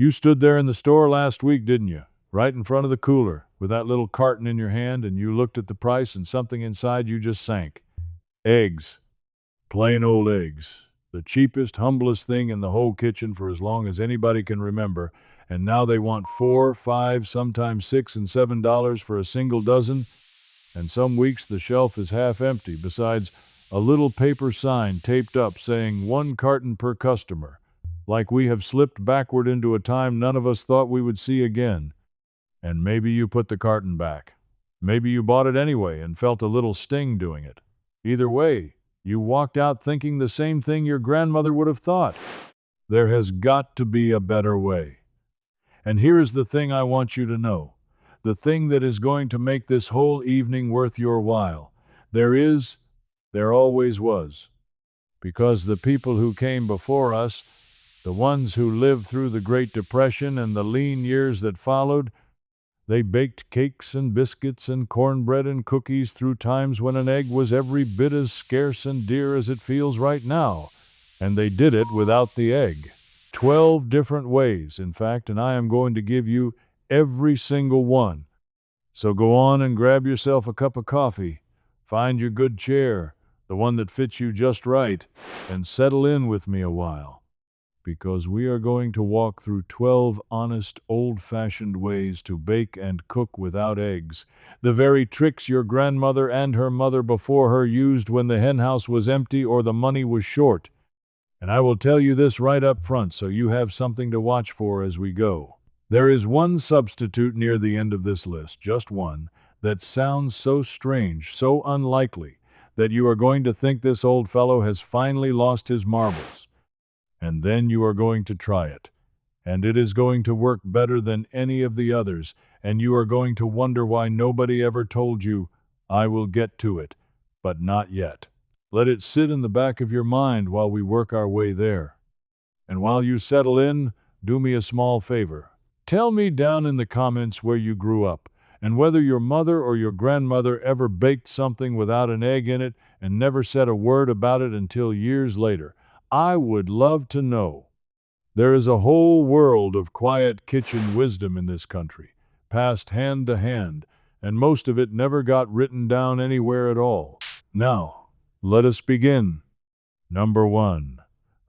You stood there in the store last week, didn't you? Right in front of the cooler, with that little carton in your hand, and you looked at the price and something inside you just sank. Eggs. Plain old eggs. The cheapest, humblest thing in the whole kitchen for as long as anybody can remember, and now they want 4, 5, sometimes $6 and $7 for a single dozen, and some weeks the shelf is half empty, besides a little paper sign taped up saying 1 carton per customer, like we have slipped backward into a time none of us thought we would see again. And maybe you put the carton back. Maybe you bought it anyway and felt a little sting doing it. Either way, you walked out thinking the same thing your grandmother would have thought. There has got to be a better way. And here is the thing I want you to know. The thing that is going to make this whole evening worth your while. There always was. Because the people who came before us, the ones who lived through the Great Depression and the lean years that followed, they baked cakes and biscuits and cornbread and cookies through times when an egg was every bit as scarce and dear as it feels right now. And they did it without the egg. 12 different ways, in fact, and I am going to give you every single one. So go on and grab yourself a cup of coffee. Find your good chair, the one that fits you just right, and settle in with me a while. Because we are going to walk through 12 honest, old-fashioned ways to bake and cook without eggs, the very tricks your grandmother and her mother before her used when the henhouse was empty or the money was short. And I will tell you this right up front so you have something to watch for as we go. There is one substitute near the end of this list, just one, that sounds so strange, so unlikely, that you are going to think this old fellow has finally lost his marbles. And then you are going to try it. And it is going to work better than any of the others, and you are going to wonder why nobody ever told you, I will get to it, but not yet. Let it sit in the back of your mind while we work our way there. And while you settle in, do me a small favor. Tell me down in the comments where you grew up, and whether your mother or your grandmother ever baked something without an egg in it and never said a word about it until years later. I would love to know. There is a whole world of quiet kitchen wisdom in this country, passed hand to hand, and most of it never got written down anywhere at all. Now, let us begin. Number 1.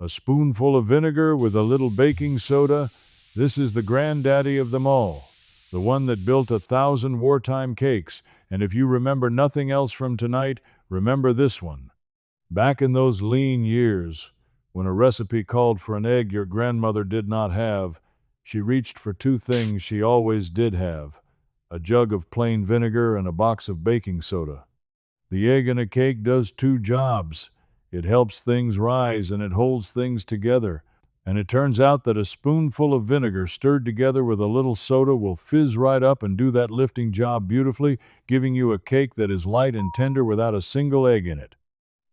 A spoonful of vinegar with a little baking soda. This is the granddaddy of them all, the one that built 1,000 wartime cakes, and if you remember nothing else from tonight, remember this one. Back in those lean years, when a recipe called for an egg your grandmother did not have, she reached for 2 things she always did have: a jug of plain vinegar and a box of baking soda. The egg in a cake does 2 jobs. It helps things rise and it holds things together. And it turns out that a spoonful of vinegar stirred together with a little soda will fizz right up and do that lifting job beautifully, giving you a cake that is light and tender without a single egg in it.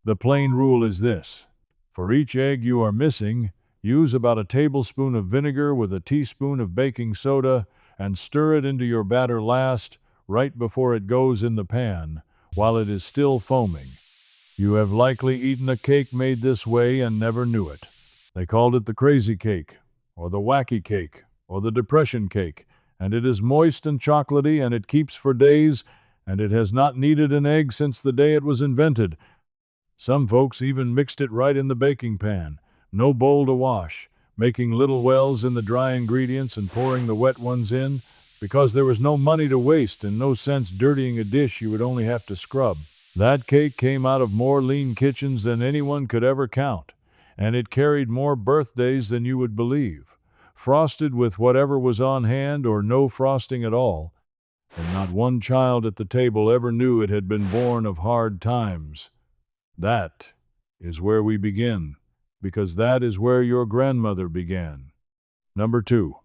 The plain rule is this: for each egg you are missing, use about a tablespoon of vinegar with a teaspoon of baking soda and stir it into your batter last, right before it goes in the pan, while it is still foaming. You have likely eaten a cake made this way and never knew it. They called it the crazy cake, or the wacky cake, or the depression cake, and it is moist and chocolatey, and it keeps for days, and it has not needed an egg since the day it was invented. Some folks even mixed it right in the baking pan, no bowl to wash, making little wells in the dry ingredients and pouring the wet ones in, because there was no money to waste and no sense dirtying a dish you would only have to scrub. That cake came out of more lean kitchens than anyone could ever count, and it carried more birthdays than you would believe, frosted with whatever was on hand or no frosting at all, and not one child at the table ever knew it had been born of hard times. That is where we begin, because that is where your grandmother began. Number 2.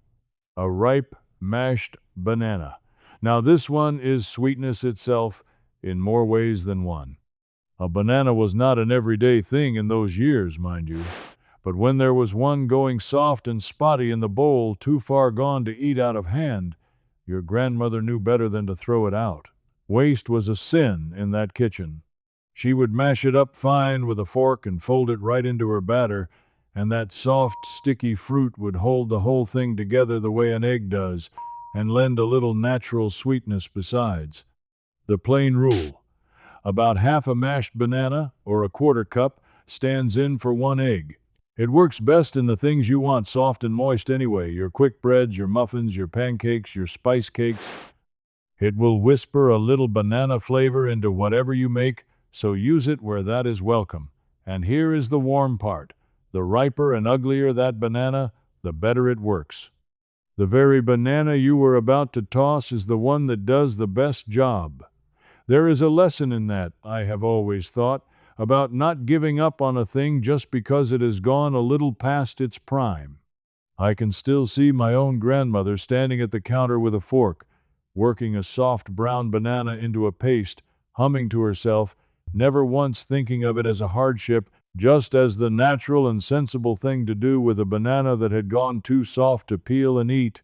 A ripe, mashed banana. Now this one is sweetness itself in more ways than one. A banana was not an everyday thing in those years, mind you, but when there was one going soft and spotty in the bowl, too far gone to eat out of hand, your grandmother knew better than to throw it out. Waste was a sin in that kitchen. She would mash it up fine with a fork and fold it right into her batter, and that soft, sticky fruit would hold the whole thing together the way an egg does, and lend a little natural sweetness besides. The plain rule: about half a mashed banana, or a quarter cup, stands in for one egg. It works best in the things you want soft and moist anyway: your quick breads, your muffins, your pancakes, your spice cakes. It will whisper a little banana flavor into whatever you make, so use it where that is welcome. And here is the warm part: the riper and uglier that banana, the better it works. The very banana you were about to toss is the one that does the best job. There is a lesson in that, I have always thought, about not giving up on a thing just because it has gone a little past its prime. I can still see my own grandmother standing at the counter with a fork, working a soft brown banana into a paste, humming to herself, never once thinking of it as a hardship, just as the natural and sensible thing to do with a banana that had gone too soft to peel and eat.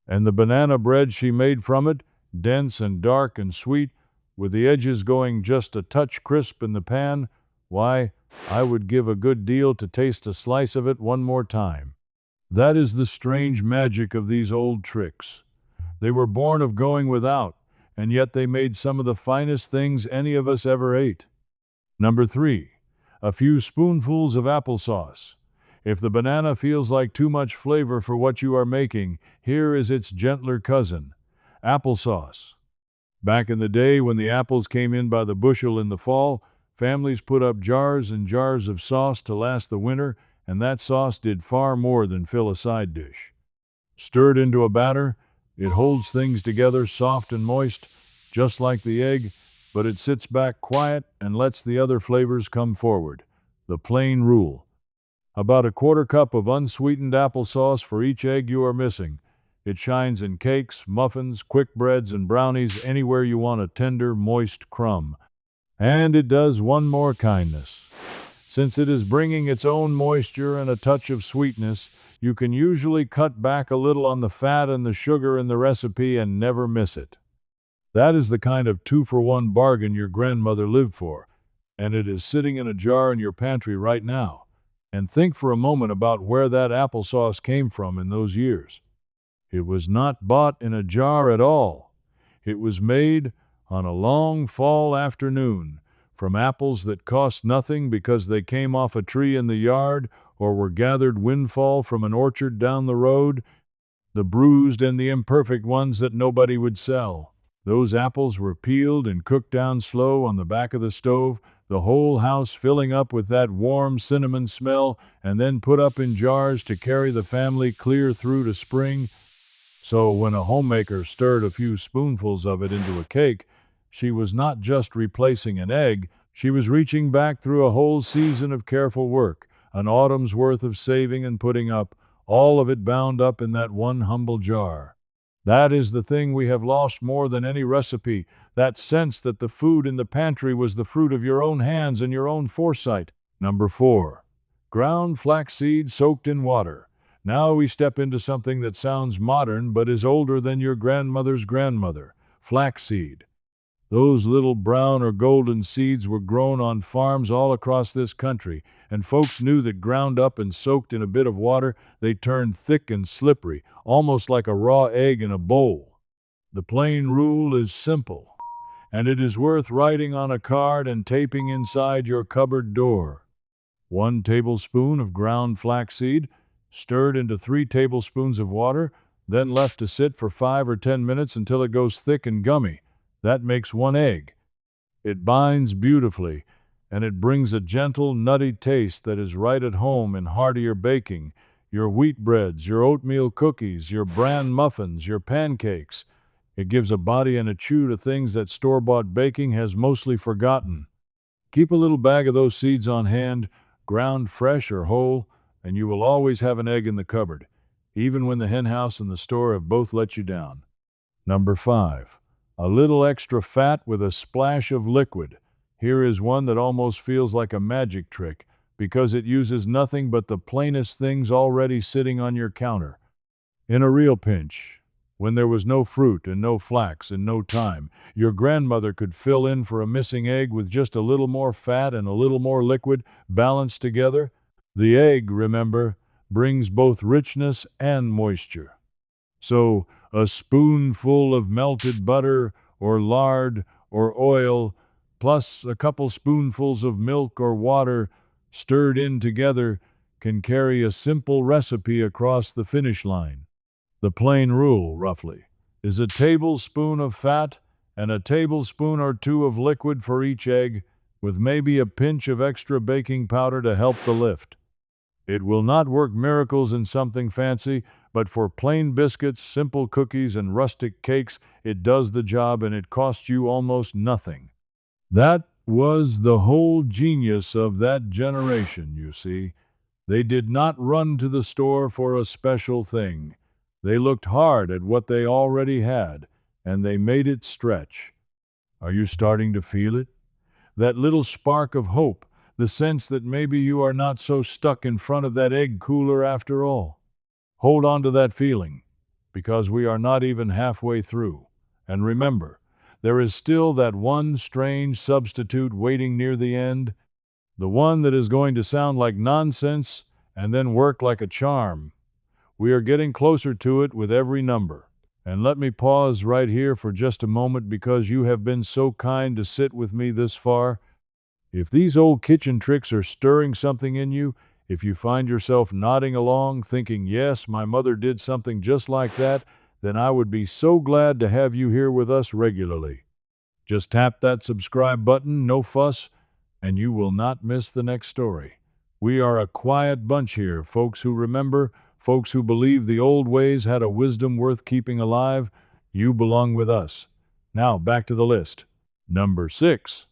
And the banana bread she made from it, dense and dark and sweet, with the edges going just a touch crisp in the pan, why, I would give a good deal to taste a slice of it one more time. That is the strange magic of these old tricks. They were born of going without, and yet they made some of the finest things any of us ever ate. Number 3, a few spoonfuls of applesauce. If the banana feels like too much flavor for what you are making, here is its gentler cousin, applesauce. Back in the day when the apples came in by the bushel in the fall, families put up jars and jars of sauce to last the winter, and that sauce did far more than fill a side dish. Stirred into a batter, it holds things together soft and moist, just like the egg, but it sits back quiet and lets the other flavors come forward. The plain rule: about a quarter cup of unsweetened applesauce for each egg you are missing. It shines in cakes, muffins, quick breads, and brownies, anywhere you want a tender, moist crumb. And it does one more kindness. Since it is bringing its own moisture and a touch of sweetness, you can usually cut back a little on the fat and the sugar in the recipe and never miss it. That is the kind of 2-for-1 bargain your grandmother lived for, and it is sitting in a jar in your pantry right now. And think for a moment about where that applesauce came from in those years. It was not bought in a jar at all. It was made on a long fall afternoon from apples that cost nothing because they came off a tree in the yard or were gathered windfall from an orchard down the road, the bruised and the imperfect ones that nobody would sell. Those apples were peeled and cooked down slow on the back of the stove, the whole house filling up with that warm cinnamon smell, and then put up in jars to carry the family clear through to spring. So when a homemaker stirred a few spoonfuls of it into a cake, she was not just replacing an egg, she was reaching back through a whole season of careful work, an autumn's worth of saving and putting up, all of it bound up in that one humble jar. That is the thing we have lost more than any recipe, that sense that the food in the pantry was the fruit of your own hands and your own foresight. Number 4, ground flaxseed soaked in water. Now we step into something that sounds modern but is older than your grandmother's grandmother: flaxseed. Those little brown or golden seeds were grown on farms all across this country, and folks knew that ground up and soaked in a bit of water, they turned thick and slippery, almost like a raw egg in a bowl. The plain rule is simple, and it is worth writing on a card and taping inside your cupboard door. 1 tablespoon of ground flaxseed, stirred into 3 tablespoons of water, then left to sit for 5 or 10 minutes until it goes thick and gummy. That makes 1 egg. It binds beautifully, and it brings a gentle, nutty taste that is right at home in heartier baking: your wheat breads, your oatmeal cookies, your bran muffins, your pancakes. It gives a body and a chew to things that store-bought baking has mostly forgotten. Keep a little bag of those seeds on hand, ground fresh or whole, and you will always have an egg in the cupboard, even when the henhouse and the store have both let you down. Number 5, a little extra fat with a splash of liquid. Here is one that almost feels like a magic trick, because it uses nothing but the plainest things already sitting on your counter. In a real pinch, when there was no fruit and no flax and no time, your grandmother could fill in for a missing egg with just a little more fat and a little more liquid, balanced together. The egg, remember, brings both richness and moisture. So, a spoonful of melted butter or lard or oil, plus a couple spoonfuls of milk or water stirred in together, can carry a simple recipe across the finish line. The plain rule, roughly, is a tablespoon of fat and a tablespoon or two of liquid for each egg, with maybe a pinch of extra baking powder to help the lift. It will not work miracles in something fancy, but for plain biscuits, simple cookies, and rustic cakes, it does the job and it costs you almost nothing. That was the whole genius of that generation, you see. They did not run to the store for a special thing. They looked hard at what they already had, and they made it stretch. Are you starting to feel it? That little spark of hope, the sense that maybe you are not so stuck in front of that egg cooler after all. Hold on to that feeling, because we are not even halfway through. And remember, there is still that one strange substitute waiting near the end, the one that is going to sound like nonsense and then work like a charm. We are getting closer to it with every number. And let me pause right here for just a moment because you have been so kind to sit with me this far. If these old kitchen tricks are stirring something in you, if you find yourself nodding along, thinking, yes, my mother did something just like that, then I would be so glad to have you here with us regularly. Just tap that subscribe button, no fuss, and you will not miss the next story. We are a quiet bunch here, folks who remember, folks who believe the old ways had a wisdom worth keeping alive. You belong with us. Now, back to the list. Number 6.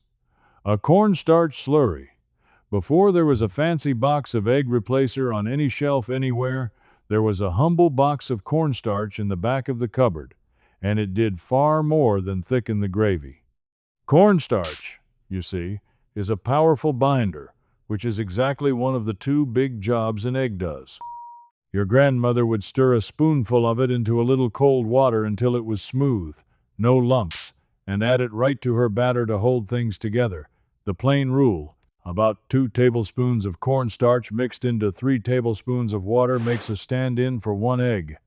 A cornstarch slurry. Before there was a fancy box of egg replacer on any shelf anywhere, there was a humble box of cornstarch in the back of the cupboard, and it did far more than thicken the gravy. Cornstarch, you see, is a powerful binder, which is exactly one of the two big jobs an egg does. Your grandmother would stir a spoonful of it into a little cold water until it was smooth, no lumps, and add it right to her batter to hold things together. The plain rule, about 2 tablespoons of cornstarch mixed into 3 tablespoons of water, makes a stand-in for 1 egg.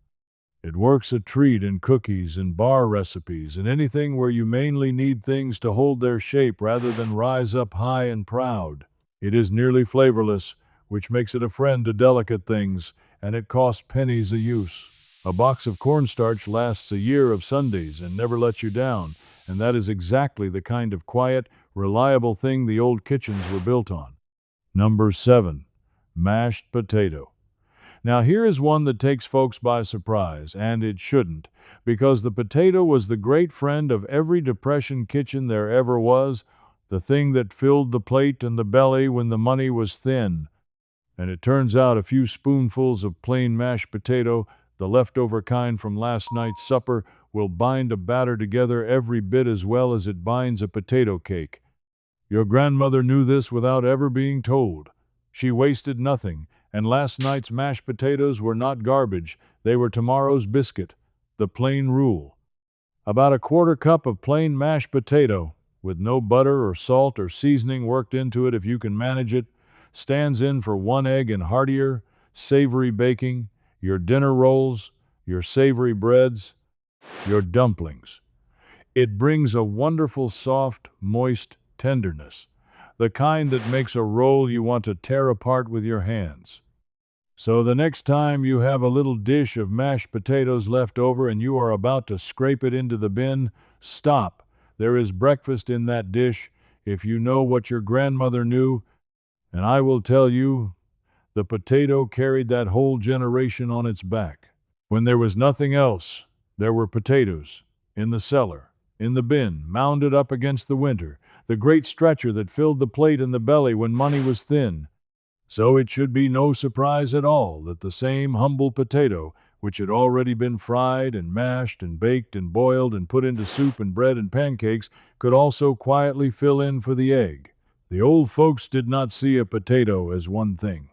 It works a treat in cookies and bar recipes and anything where you mainly need things to hold their shape rather than rise up high and proud. It is nearly flavorless, which makes it a friend to delicate things, and it costs pennies a use. A box of cornstarch lasts a year of Sundays and never lets you down, and that is exactly the kind of quiet, reliable thing the old kitchens were built on. Number 7. Mashed potato. Now here is one that takes folks by surprise, and it shouldn't, because the potato was the great friend of every Depression kitchen there ever was, the thing that filled the plate and the belly when the money was thin. And it turns out a few spoonfuls of plain mashed potato, the leftover kind from last night's supper, will bind a batter together every bit as well as it binds a potato cake. Your grandmother knew this without ever being told. She wasted nothing, and last night's mashed potatoes were not garbage, they were tomorrow's biscuit. The plain rule. About a quarter cup of plain mashed potato, with no butter or salt or seasoning worked into it if you can manage it, stands in for 1 egg in heartier, savory baking, your dinner rolls, your savory breads, your dumplings. It brings a wonderful soft, moist tenderness, the kind that makes a roll you want to tear apart with your hands. So the next time you have a little dish of mashed potatoes left over and you are about to scrape it into the bin, stop. There is breakfast in that dish, if you know what your grandmother knew, and I will tell you, the potato carried that whole generation on its back. When there was nothing else, there were potatoes, in the cellar, in the bin, mounded up against the winter, the great stretcher that filled the plate and the belly when money was thin. So it should be no surprise at all that the same humble potato, which had already been fried and mashed and baked and boiled and put into soup and bread and pancakes, could also quietly fill in for the egg. The old folks did not see a potato as one thing.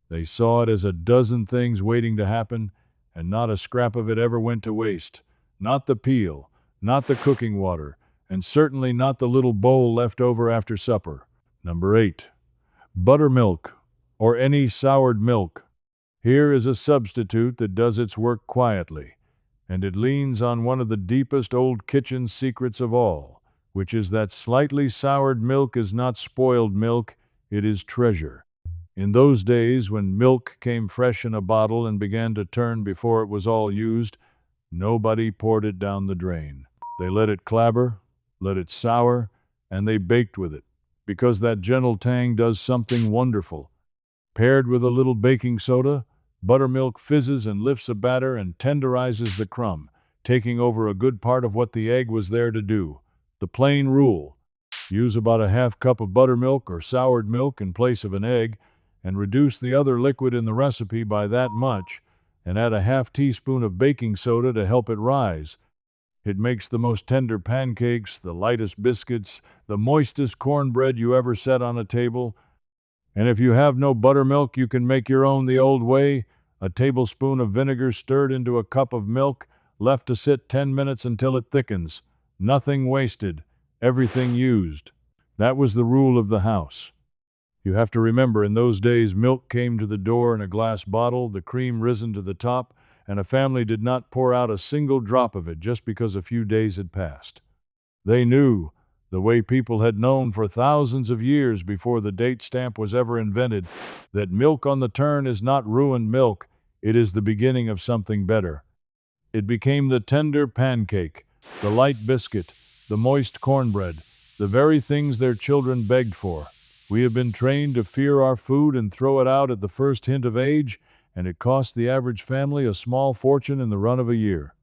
They saw it as a dozen things waiting to happen, and not a scrap of it ever went to waste. Not the peel, not the cooking water, and certainly not the little bowl left over after supper. Number 8. Buttermilk. or any soured milk. Here is a substitute that does its work quietly, and it leans on one of the deepest old kitchen secrets of all, which is that slightly soured milk is not spoiled milk, it is treasure. In those days when milk came fresh in a bottle and began to turn before it was all used, nobody poured it down the drain. They let it clabber, let it sour, and they baked with it, because that gentle tang does something wonderful. Paired with a little baking soda, buttermilk fizzes and lifts a batter and tenderizes the crumb, taking over a good part of what the egg was there to do. The plain rule: use about a half cup of buttermilk or soured milk in place of an egg, and reduce the other liquid in the recipe by that much, and add a half teaspoon of baking soda to help it rise. It makes the most tender pancakes, the lightest biscuits, the moistest cornbread you ever set on a table. And if you have no buttermilk, you can make your own the old way: a tablespoon of vinegar stirred into a cup of milk, left to sit 10 minutes until it thickens. Nothing wasted, everything used. That was the rule of the house. You have to remember, in those days, milk came to the door in a glass bottle, the cream risen to the top, and a family did not pour out a single drop of it just because a few days had passed. They knew, the way people had known for thousands of years before the date stamp was ever invented, that milk on the turn is not ruined milk, it is the beginning of something better. It became the tender pancake, the light biscuit, the moist cornbread, the very things their children begged for. We have been trained to fear our food and throw it out at the first hint of age, and it cost the average family a small fortune in the run of a year.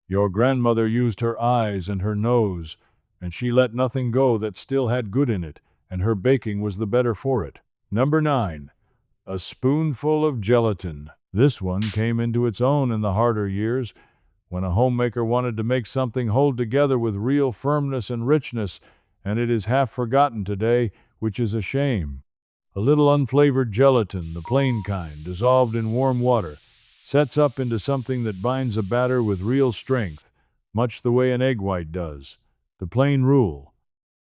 Your grandmother used her eyes and her nose, and she let nothing go that still had good in it, and her baking was the better for it. Number 9. A spoonful of gelatin. This one came into its own in the harder years, when a homemaker wanted to make something hold together with real firmness and richness, and it is half forgotten today, which is a shame. A little unflavored gelatin, the plain kind, dissolved in warm water, sets up into something that binds a batter with real strength, much the way an egg white does. The plain rule: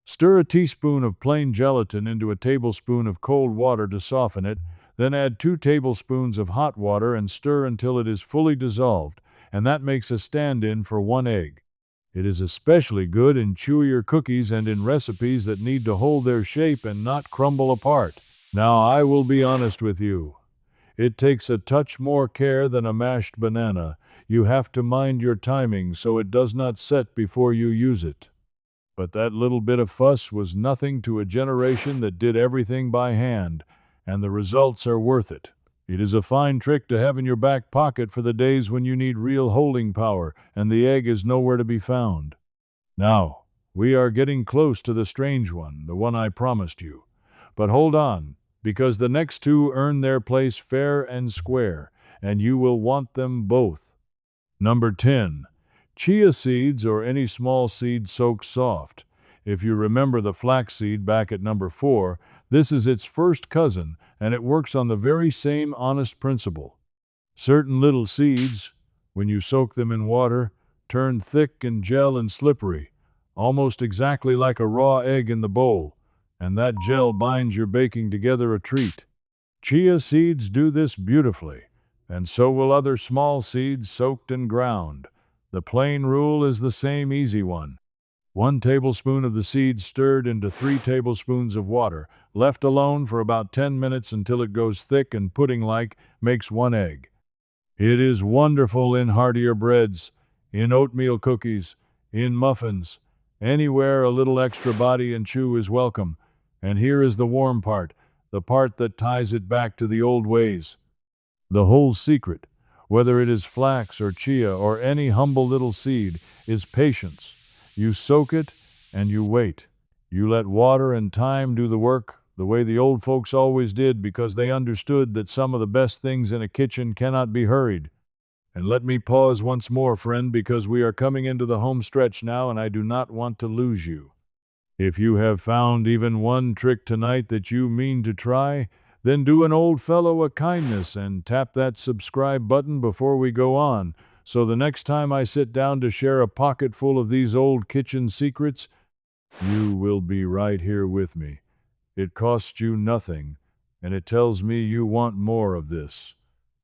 stir a teaspoon of plain gelatin into a tablespoon of cold water to soften it, then add 2 tablespoons of hot water and stir until it is fully dissolved, and that makes a stand-in for 1 egg. It is especially good in chewier cookies and in recipes that need to hold their shape and not crumble apart. Now, I will be honest with you. It takes a touch more care than a mashed banana. You have to mind your timing so it does not set before you use it. But that little bit of fuss was nothing to a generation that did everything by hand, and the results are worth it. It is a fine trick to have in your back pocket for the days when you need real holding power and the egg is nowhere to be found. Now, we are getting close to the strange one, the one I promised you. But hold on, because the next 2 earn their place fair and square, and you will want them both. Number 10. Chia seeds or any small seed soaked soft. If you remember the flaxseed back at number 4, this is its first cousin, and it works on the very same honest principle. Certain little seeds, when you soak them in water, turn thick and gel and slippery, almost exactly like a raw egg in the bowl, and that gel binds your baking together a treat. Chia seeds do this beautifully, and so will other small seeds soaked and ground. The plain rule is the same easy one. 1 tablespoon of the seeds stirred into 3 tablespoons of water, left alone for about 10 minutes until it goes thick and pudding-like, makes 1 egg. It is wonderful in heartier breads, in oatmeal cookies, in muffins. Anywhere a little extra body and chew is welcome. And here is the warm part, the part that ties it back to the old ways. The whole secret, whether it is flax or chia or any humble little seed, is patience. You soak it and you wait. You let water and time do the work, the way the old folks always did, because they understood that some of the best things in a kitchen cannot be hurried. And let me pause once more, friend, because we are coming into the home stretch now and I do not want to lose you. If you have found even one trick tonight that you mean to try, then do an old fellow a kindness and tap that subscribe button before we go on, so the next time I sit down to share a pocket full of these old kitchen secrets, you will be right here with me. It costs you nothing, and it tells me you want more of this.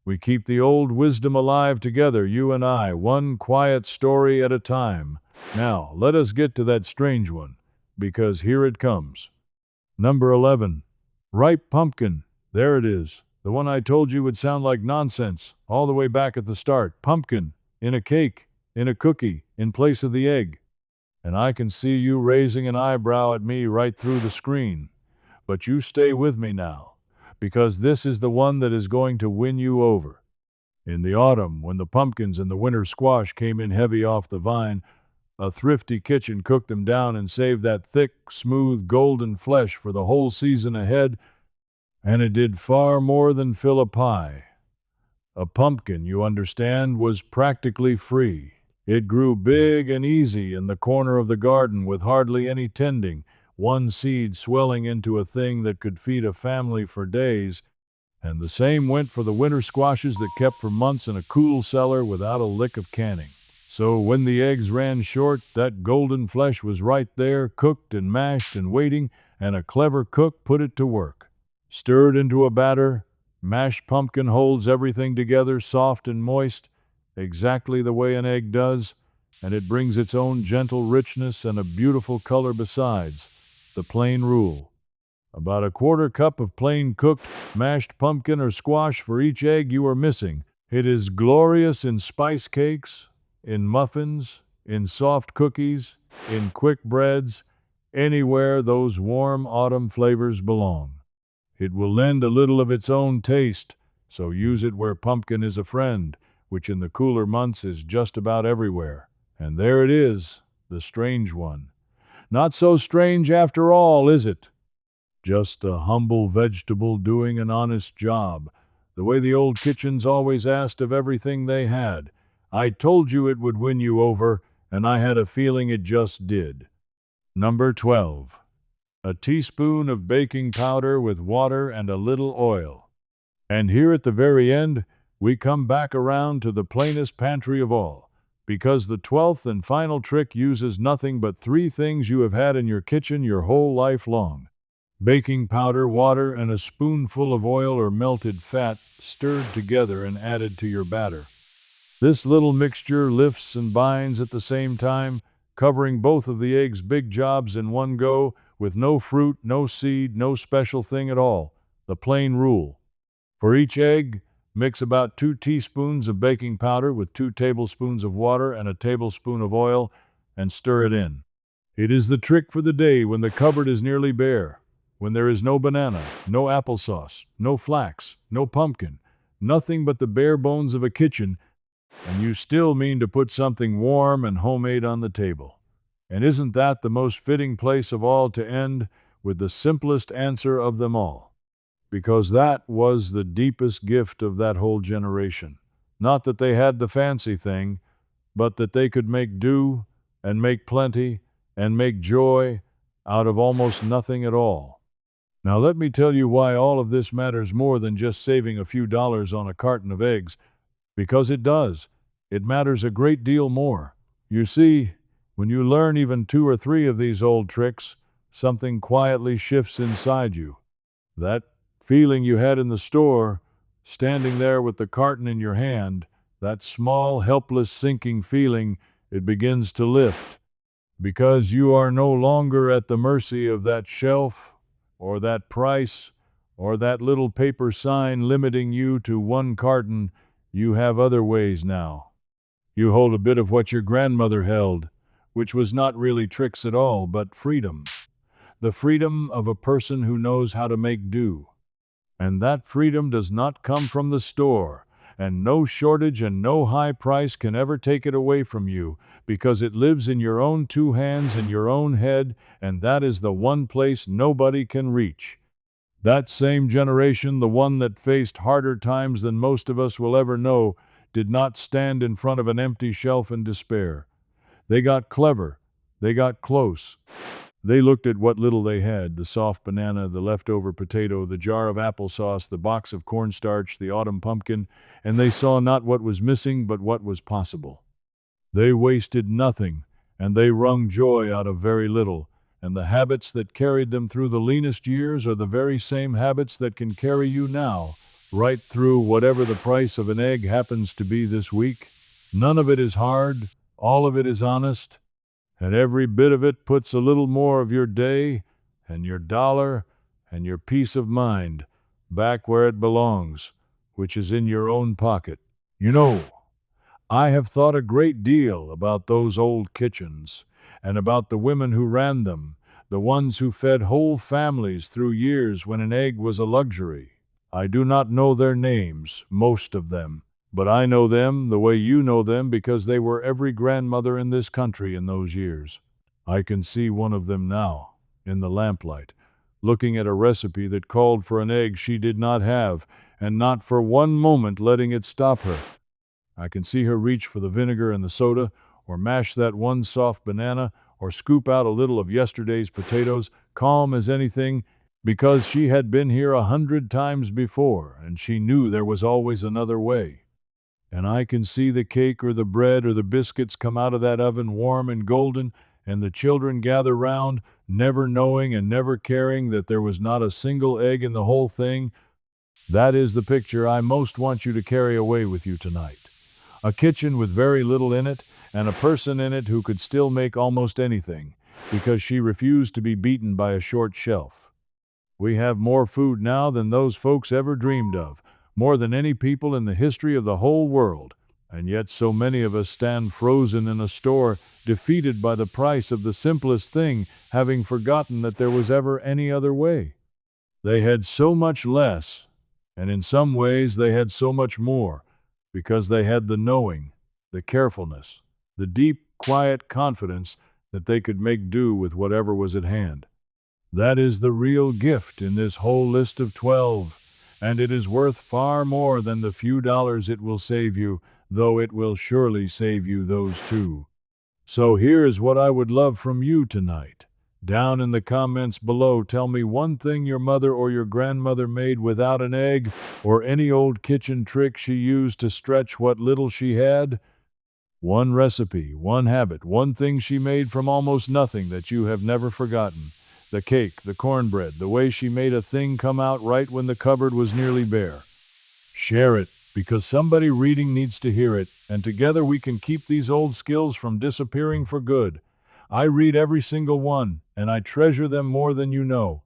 We keep the old wisdom alive together, you and I, one quiet story at a time. Now, let us get to that strange one, because here it comes. Number 11. Ripe pumpkin. There it is. The one I told you would sound like nonsense, all the way back at the start. Pumpkin. In a cake. In a cookie. In place of the egg. And I can see you raising an eyebrow at me right through the screen. But you stay with me now, because this is the one that is going to win you over. In the autumn, when the pumpkins and the winter squash came in heavy off the vine, a thrifty kitchen cooked them down and saved that thick, smooth, golden flesh for the whole season ahead, and it did far more than fill a pie. A pumpkin, you understand, was practically free. It grew big and easy in the corner of the garden with hardly any tending, one seed swelling into a thing that could feed a family for days, and the same went for the winter squashes that kept for months in a cool cellar without a lick of canning. So when the eggs ran short, that golden flesh was right there, cooked and mashed and waiting, and a clever cook put it to work. Stirred into a batter, mashed pumpkin holds everything together, soft and moist, exactly the way an egg does, and it brings its own gentle richness and a beautiful color besides. The plain rule. About a quarter cup of plain cooked, mashed pumpkin or squash for each egg you are missing. It is glorious in spice cakes, in muffins, in soft cookies, in quick breads, anywhere those warm autumn flavors belong. It will lend a little of its own taste, so use it where pumpkin is a friend, which in the cooler months is just about everywhere. And there it is, the strange one. Not so strange after all, is it? Just a humble vegetable doing an honest job, the way the old kitchens always asked of everything they had. I told you it would win you over, and I had a feeling it just did. Number 12. A teaspoon of baking powder with water and a little oil. And here at the very end, we come back around to the plainest pantry of all, because the 12th and final trick uses nothing but 3 things you have had in your kitchen your whole life long. Baking powder, water, and a spoonful of oil or melted fat stirred together and added to your batter. This little mixture lifts and binds at the same time, covering both of the egg's big jobs in one go, with no fruit, no seed, no special thing at all. The plain rule. For each egg, mix about 2 teaspoons of baking powder with 2 tablespoons of water and a tablespoon of oil, and stir it in. It is the trick for the day when the cupboard is nearly bare, when there is no banana, no applesauce, no flax, no pumpkin, nothing but the bare bones of a kitchen, and you still mean to put something warm and homemade on the table. And isn't that the most fitting place of all to end with the simplest answer of them all? Because that was the deepest gift of that whole generation. Not that they had the fancy thing, but that they could make do and make plenty and make joy out of almost nothing at all. Now let me tell you why all of this matters more than just saving a few dollars on a carton of eggs, because it does. It matters a great deal more. You see, when you learn even 2 or 3 of these old tricks, something quietly shifts inside you. That feeling you had in the store, standing there with the carton in your hand, that small, helpless, sinking feeling, it begins to lift. Because you are no longer at the mercy of that shelf, or that price, or that little paper sign limiting you to 1 carton. You have other ways now. You hold a bit of what your grandmother held, which was not really tricks at all, but freedom. The freedom of a person who knows how to make do. And that freedom does not come from the store, and no shortage and no high price can ever take it away from you, because it lives in your own 2 hands and your own head, and that is the one place nobody can reach. That same generation, the one that faced harder times than most of us will ever know, did not stand in front of an empty shelf in despair. They got clever. They got close. They looked at what little they had, the soft banana, the leftover potato, the jar of applesauce, the box of cornstarch, the autumn pumpkin, and they saw not what was missing, but what was possible. They wasted nothing, and they wrung joy out of very little, And the habits that carried them through the leanest years are the very same habits that can carry you now, right through whatever the price of an egg happens to be this week. None of it is hard, all of it is honest, and every bit of it puts a little more of your day and your dollar and your peace of mind back where it belongs, which is in your own pocket. You know, I have thought a great deal about those old kitchens and about the women who ran them, the ones who fed whole families through years when an egg was a luxury. I do not know their names, most of them, but I know them the way you know them because they were every grandmother in this country in those years. I can see one of them now, in the lamplight, looking at a recipe that called for an egg she did not have, and not for one moment letting it stop her. I can see her reach for the vinegar and the soda, or mash that one soft banana, or scoop out a little of yesterday's potatoes, calm as anything, because she had been here 100 times before, and she knew there was always another way. And I can see the cake or the bread or the biscuits come out of that oven warm and golden, and the children gather round, never knowing and never caring that there was not a single egg in the whole thing. That is the picture I most want you to carry away with you tonight. A kitchen with very little in it, and a person in it who could still make almost anything, because she refused to be beaten by a short shelf. We have more food now than those folks ever dreamed of, more than any people in the history of the whole world, and yet so many of us stand frozen in a store, defeated by the price of the simplest thing, having forgotten that there was ever any other way. They had so much less, and in some ways they had so much more, because they had the knowing, the carefulness, the deep, quiet confidence that they could make do with whatever was at hand. That is the real gift in this whole list of 12, and it is worth far more than the few dollars it will save you, though it will surely save you those too. So here is what I would love from you tonight. Down in the comments below, tell me one thing your mother or your grandmother made without an egg, or any old kitchen trick she used to stretch what little she had. One recipe, one habit, one thing she made from almost nothing that you have never forgotten. The cake, the cornbread, the way she made a thing come out right when the cupboard was nearly bare. Share it, because somebody reading needs to hear it, and together we can keep these old skills from disappearing for good. I read every single one, and I treasure them more than you know.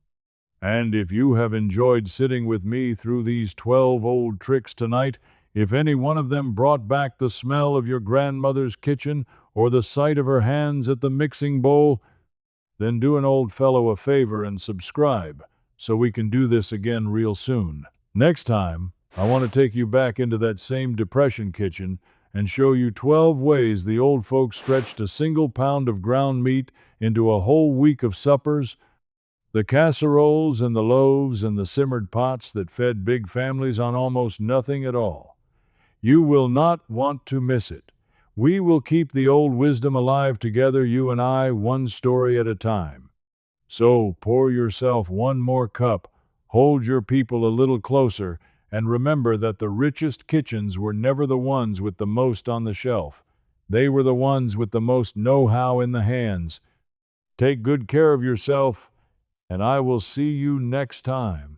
And if you have enjoyed sitting with me through these 12 old tricks tonight, if any one of them brought back the smell of your grandmother's kitchen or the sight of her hands at the mixing bowl, then do an old fellow a favor and subscribe, so we can do this again real soon. Next time, I want to take you back into that same depression kitchen and show you 12 ways the old folks stretched a single pound of ground meat into a whole week of suppers, the casseroles and the loaves and the simmered pots that fed big families on almost nothing at all. You will not want to miss it. We will keep the old wisdom alive together, you and I, one story at a time. So pour yourself one more cup, hold your people a little closer, and remember that the richest kitchens were never the ones with the most on the shelf. They were the ones with the most know-how in the hands. Take good care of yourself, and I will see you next time.